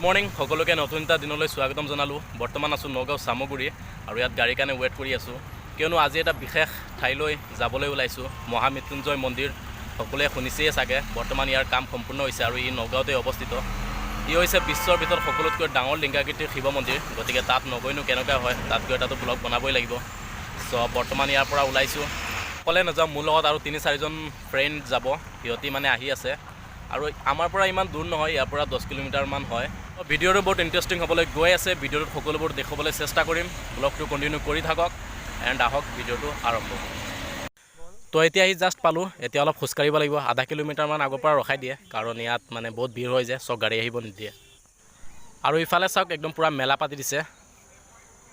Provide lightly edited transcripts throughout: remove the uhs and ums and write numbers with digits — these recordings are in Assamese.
মৰ্নিং সকলোকে নতুন এটা দিনলৈ স্বাগতম জনালোঁ। বৰ্তমান আছোঁ নগাঁও চামগুৰি আৰু ইয়াত গাড়ীৰ কাৰণে ৱেইট কৰি আছোঁ, কিয়নো আজি এটা বিশেষ ঠাইলৈ যাবলৈ ওলাইছোঁ। মহামৃত্যুঞ্জয় মন্দিৰ সকলোৱে শুনিছেই চাগে। বৰ্তমান ইয়াৰ কাম সম্পূৰ্ণ হৈছে আৰু ই নগাঁৱতে অৱস্থিত। ই হৈছে বিশ্বৰ ভিতৰত সকলোতকৈ ডাঙৰ লিংগাকৃতিৰ শিৱ মন্দিৰ। গতিকে তাত নগৈনো কেনেকুৱা হয়, তাত গৈ এটাতো ব্লগ বনাবই লাগিব। চ' বৰ্তমান ইয়াৰ পৰা ওলাইছোঁ। অকলে নাযাওঁ, মোৰ লগত আৰু 3-4জন ফ্ৰেণ্ড যাব। সিহঁতি মানে আহি আছে আৰু আমাৰ পৰা ইমান দূৰ নহয়, ইয়াৰ পৰা 10 কিলোমিটাৰমান হয়। ভিডিঅ'টো বহুত ইণ্টাৰেষ্টিং হ'বলৈ গৈ আছে। ভিডিঅ'টোত সকলোবোৰ দেখুৱাবলৈ চেষ্টা কৰিম। ব্লগটো কণ্টিনিউ কৰি থাকক এণ্ড আহক ভিডিঅ'টো আৰম্ভ। তো এতিয়া আহি জাষ্ট পালোঁ। এতিয়া অলপ খোজকাঢ়িব লাগিব। 0.5 কিলোমিটাৰমান আগৰ পৰা ৰখাই দিয়ে, কাৰণ ইয়াত মানে বহুত ভিৰ হৈ যায়, চব গাড়ী আহিব নিদিয়ে। আৰু ইফালে চাওক, একদম পূৰা মেলা পাতি দিছে।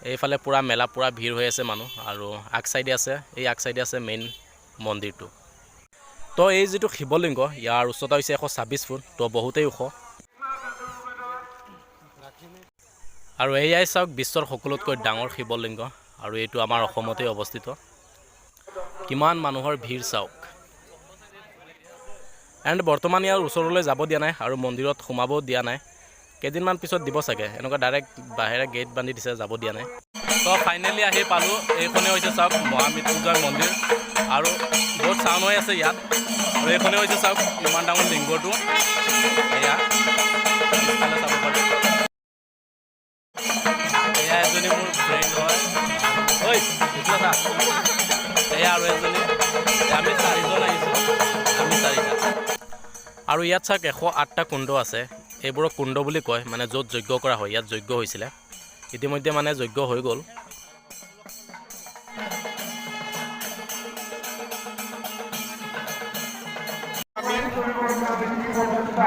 এইফালে পূৰা মেলা, পূৰা ভিৰ হৈ আছে মানুহ। আৰু আগ চাইডে আছে, এই আগ চাইডে আছে মেইন মন্দিৰটো। তো এই যিটো শিৱলিংগ, ইয়াৰ উচ্চতা হৈছে 126 ফুট, তো বহুতেই ওখ। আৰু এয়াই চাওক বিশ্বৰ সকলোতকৈ ডাঙৰ শিৱলিংগ, আৰু এইটো আমাৰ অসমতে অৱস্থিত। কিমান মানুহৰ ভিৰ চাওক। এণ্ড বৰ্তমান ইয়াৰ ওচৰলৈ যাব দিয়া নাই আৰু মন্দিৰত সোমাবও দিয়া নাই। কেইদিনমান পিছত দিব চাগে। এনেকুৱা ডাইৰেক্ট বাহিৰে গেট বান্ধি দিছে, যাব দিয়া নাই। তো ফাইনেলি আহি পালোঁ। এইখনে হৈছে চাওক মহামৃত্যুঞ্জয় মন্দিৰ, আৰু বহুত চাউণ্ড হৈ আছে ইয়াত। আৰু এইখনে হৈছে চাওক ইমান ডাঙৰ লিংগটো। এয়া পিছফালে চাব পাৰে। এয়া এজনী মোৰ ফ্ৰেণ্ড হয়। ঐ উঠিলা চা। এয়া আৰু এজনী। আমি 4জন আহিছোঁ, আমি 4টা। আৰু ইয়াত চাওক 108টা কুণ্ড আছে। এইবোৰক কুণ্ড বুলি কয়, মানে য'ত যজ্ঞ কৰা হয়। ইয়াত যজ্ঞ হৈছিলে, ইতিমধ্যে মানে যজ্ঞ হৈ গ'ল।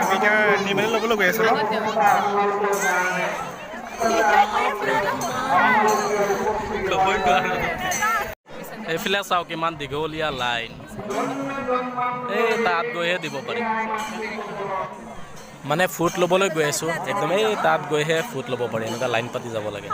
আমি এতিয়া নিমেলি ল'বলৈ গৈ আছোঁ। এইফালে চাওক ইমান দীঘলীয়া লাইন। এই তাত গৈহে দিব পাৰিম, মানে ফুট ল'বলৈ গৈ আছোঁ। একদম এই তাত গৈহে ফুট ল'ব পাৰি, এনেকুৱা লাইন পাতি যাব লাগে।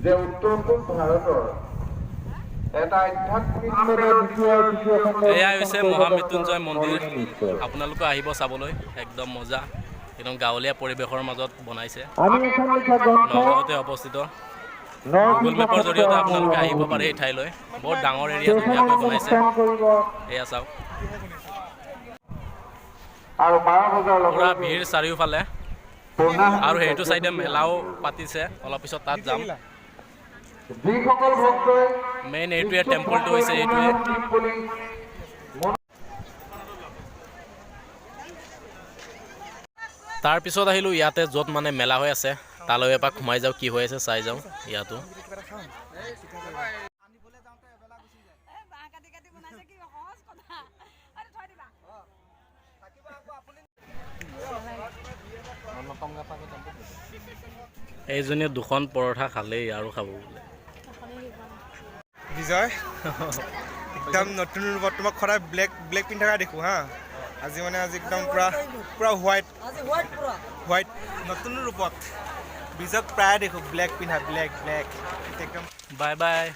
যে উত্তৰ পূব ভাৰতৰ এটা আধ্যাত্মিক এয়াই হৈছে মহামৃত্যুঞ্জয় মন্দিৰ। আপোনালোকে আহিব চাবলৈ, একদম মজা। একদম গাঁৱলীয়া পৰিৱেশৰ মাজত বনাইছে, নগাঁৱতে অৱস্থিত। গুগল মেপৰ জৰিয়তে আপোনালোকে আহিব পাৰে এই ঠাইলৈ। বহুত ডাঙৰ এৰিয়া, ধুনীয়াকৈ বনাইছে। এয়া চাওক, পূৰা ভিৰ চাৰিওফালে। আৰু সেইটো চাইডে মেলাও পাতিছে, অলপ পিছত তাত যাম। মেইন এইটোৱে টেম্পলটো হৈছে এইটোৱে। তাৰপিছত আহিলোঁ ইয়াতে, য'ত মানে মেলা হৈ আছে। তালৈ এপাক সোমাই যাওঁ, কি হৈ আছে চাই যাওঁ ইয়াতো। এইজনীয়ে 2খন পৰঠা খালেই, আৰু খাব বোলে। বিজয় একদম নতুন ৰূপত তোমাক সদায় ব্লেক পিন্ধি থকা দেখোঁ হা। আজি একদম পূৰা হোৱাইট নতুন ৰূপত বিজয়ক প্ৰায় দেখোঁ ব্লেক পিন্ধা, ব্লেক একদম। Bye bye.